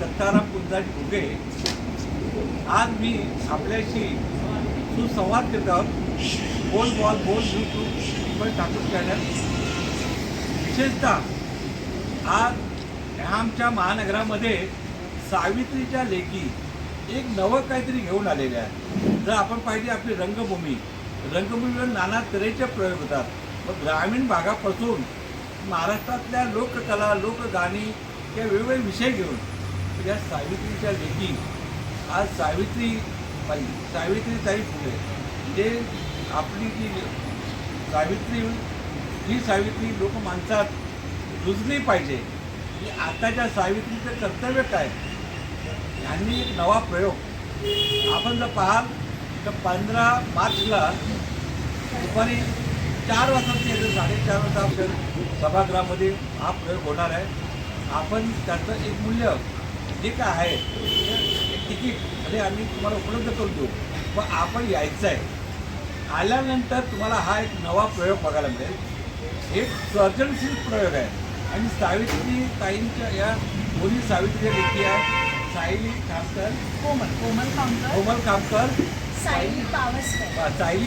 दत्ताराम कुंजाजी घुगे. आज मी आपल्याशी सुसंवाद करत आहोत. बोल बॉल बोल यूट्यूब ठाकूर चॅनल. विशेषतः आज आमच्या महानगरामध्ये सावित्रीच्या लेकी एक नवं काहीतरी घेऊन आलेले आहे. जर आपण पाहिजे आपली रंगभूमीवर नाना तऱ्हेचे प्रयोग होतात. मग ग्रामीण भागापासून महाराष्ट्रातल्या लोककला लोकगाणी या वेगवेगळे विषय घेऊन या सावित्रीच्या लेकी आज सावित्रीताई फुले जे आपली जी सावित्री लोकमानसात रुजली पाहिजे. की आताच्या सावित्रीचं कर्तव्य काय. यांनी एक नवा प्रयोग आपण जर पाहाल तर 15 मार्चला दुपारी 4 वाजता 4:30 वाजता आपल्या सभागृहामध्ये हा प्रयोग होणार आहे. आपण त्याचं एक मूल्य जे काय आहे एक तिकीट म्हणजे आम्ही तुम्हाला उपलब्ध करून देऊ. पण आपण यायचं आहे. आल्यानंतर तुम्हाला हा एक नवा प्रयोग बघायला मिळेल. एक सर्जनशील प्रयोग आहे आणि सावित्रीताईंच्या या दोन्ही सावित्रीच्या लेखी आहे. सायली कामकर, कोमल कामकर, सायली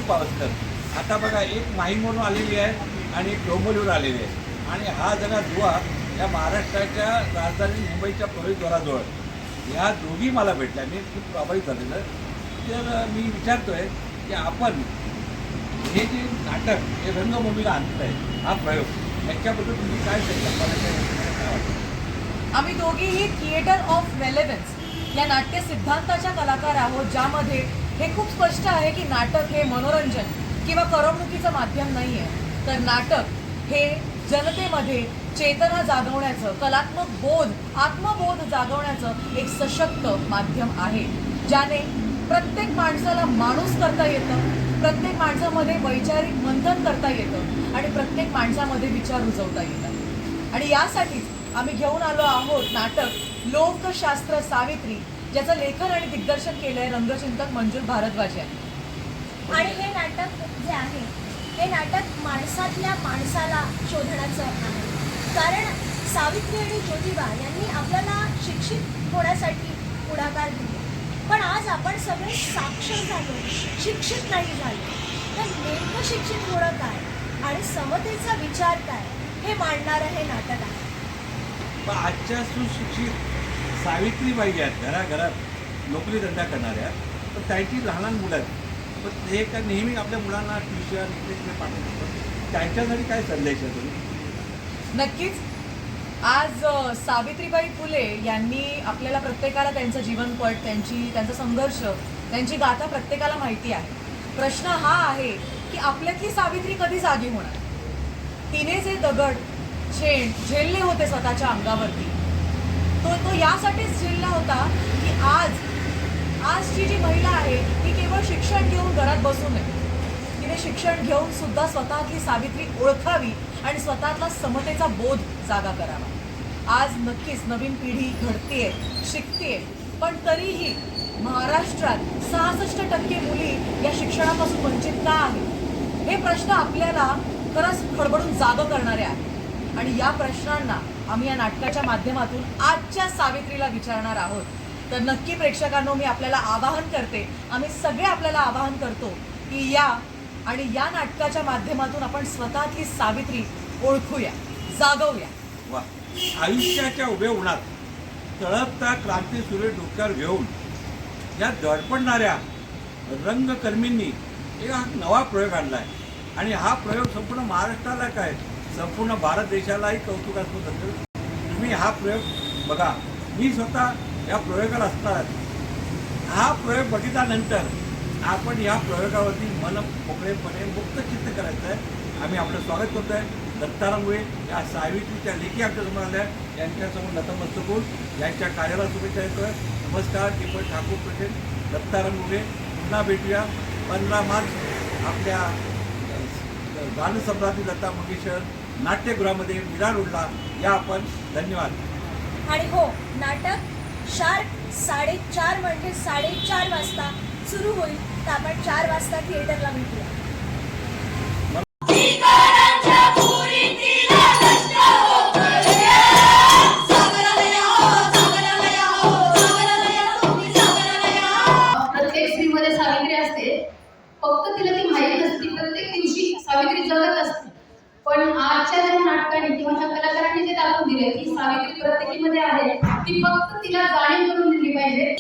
पावसकर. आता बघा एक माहीमवरून आलेली आहे आणि एक डोंबिवलीवर आलेली आहे. आणि हा जगा दुवा या महाराष्ट्राच्या राजधानी मुंबईच्या प्रवेशद्वाराजवळ ह्या दोघी मला भेटल्या. मी खूप प्रभावित झालेलं. तर मी विचारतोय की आपण हे जे नाटक हे रंगभूमीला आणत आहे हा प्रयोग याच्याबद्दल तुम्ही काय सांगता. आम्ही दोघीही थिएटर ऑफ रेलेव्हन्स या नाट्य सिद्धांताच्या कलाकार आहोत, ज्यामध्ये हे खूप स्पष्ट आहे की नाटक हे मनोरंजन किंवा करमणुकीचं माध्यम नाही आहे, तर नाटक हे जनतेमध्ये चेतना जागवण्याचं, कलात्मक बोध, आत्मबोध जागवण्याचं एक सशक्त माध्यम आहे, ज्याने प्रत्येक माणसाला माणूस करता येतं, प्रत्येक माणसामध्ये वैचारिक मंथन करता येतं आणि प्रत्येक माणसामध्ये विचार रुजवता येतात. आणि यासाठीच आम्ही घेऊन आलो आहोत नाटक लोकशास्त्र सावित्री, ज्याचं लेखन आणि दिग्दर्शन केलं आहे रंगचिंतक मंजूर भारद्वाज यांनी. आणि हे नाटक जे आहे हे नाटक माणसातल्या माणसाला शोधण्याचं आहे. कारण सावित्री आणि ज्योतिबा यांनी आपल्याला शिक्षित होण्यासाठी पुढाकार दिला. पण आज आपण सगळे साक्षर झालो, शिक्षित नाही झालो. तर नेमकं शिक्षित होणं काय आणि समतेचा विचार काय हे मांडणारं हे नाटक आहे. पण आजच्या सुशिक्षित सावित्रीबाई आहेत घराघरात नोकरीधंदा करणाऱ्या, तर त्यांची लहान मुलं आहेत. पण हे का नेहमी आपल्या मुलांना ट्युशन इंग्लिशमध्ये पाठवतात. त्यांच्यासाठी काय संदेश आहे तुम्ही. नक्कीच आज सावित्रीबाई फुले यांनी आपल्याला प्रत्येकाला त्यांचं जीवनपट, त्यांचा संघर्ष, त्यांची गाथा प्रत्येकाला माहिती आहे. प्रश्न हा आहे की आपल्यातली सावित्री कधी जागी होणार. तिने जे दगड शेण झेलले होते स्वतःच्या अंगावरती, तो यासाठीच झेलला होता की आजची जी महिला आहे ती केवळ शिक्षण घेऊन घरात बसू नये. तिने शिक्षण घेऊन सुद्धा स्वतःतली सावित्री ओळखावी आणि स्वतःतला समतेचा बोध जागा करावा. आज नक्कीच नवीन पिढी घडतेय, शिकतेय, पण तरीही महाराष्ट्रात 66% मुली या शिक्षणापासून वंचित का आहेत, हे प्रश्न आपल्याला खरंच खडबडून जागं करणारे आहेत. आणि या प्रश्नांना आम्ही या नाटकाच्या माध्यमातून आजच्या सावित्रीला विचारणार आहोत. तर नक्की प्रेक्षकांनो, मी आपल्याला आवाहन करते, आम्ही सगळे आपल्याला आवाहन करतो की या नाटकाच्या माध्यमातून आपण स्वतःतली सावित्री ओळखूया, जागवूया. वा. आयुष्याच्या उभे उन्हात तळपता क्रांती सूर्य डोक्यावर घेऊन या धडपडणाऱ्या रंगकर्मींनी एक हा नवा प्रयोग आणला आहे. आणि हा प्रयोग संपूर्ण महाराष्ट्राला काय संपूर्ण भारत देशालाही कौतुकास्पद असेल. तुम्ही हा प्रयोग बघा. मी स्वतः या प्रयोगाला असणार. हा प्रयोग बघितल्यानंतर आपण या प्रयोगावरती मन मोकळेपणे मुक्त चित्त करायचं आहे. आम्ही आपलं स्वागत करतो आहे. दत्ताराम मुळे या सावित्रीच्या लेखी आमच्यासमोर आल्या, यांच्यासमोर नतमस्तक होऊन यांच्या कार्याला शुभेच्छा देतोय. नमस्कार. दीपक ठाकूर प्रेसिडेंट दत्ताराम मुळे. पुन्हा भेटूया 15 मार्च आपल्या गानसम्राटी लता मंगेशकर नाट्यगृहामध्ये मीरा रोडला या आपण. धन्यवाद. आणि हो, नाटक शार्प 4:30 म्हणजे 4:30 वाजता सुरू होईल. तर आपण 4 वाजता थिएटरला भेटूया. सागराला या हो, फक्त तिला ती माहीत नसते, प्रत्येक दिवशी सावित्री जगत असते. पण आजच्या ज्या नाटकाने किंवा ज्या कलाकारांनी जे दाखवून दिले की सावित्री प्रत्येकीमध्ये आहे, ती फक्त तिला जाणीव करून दिली पाहिजे.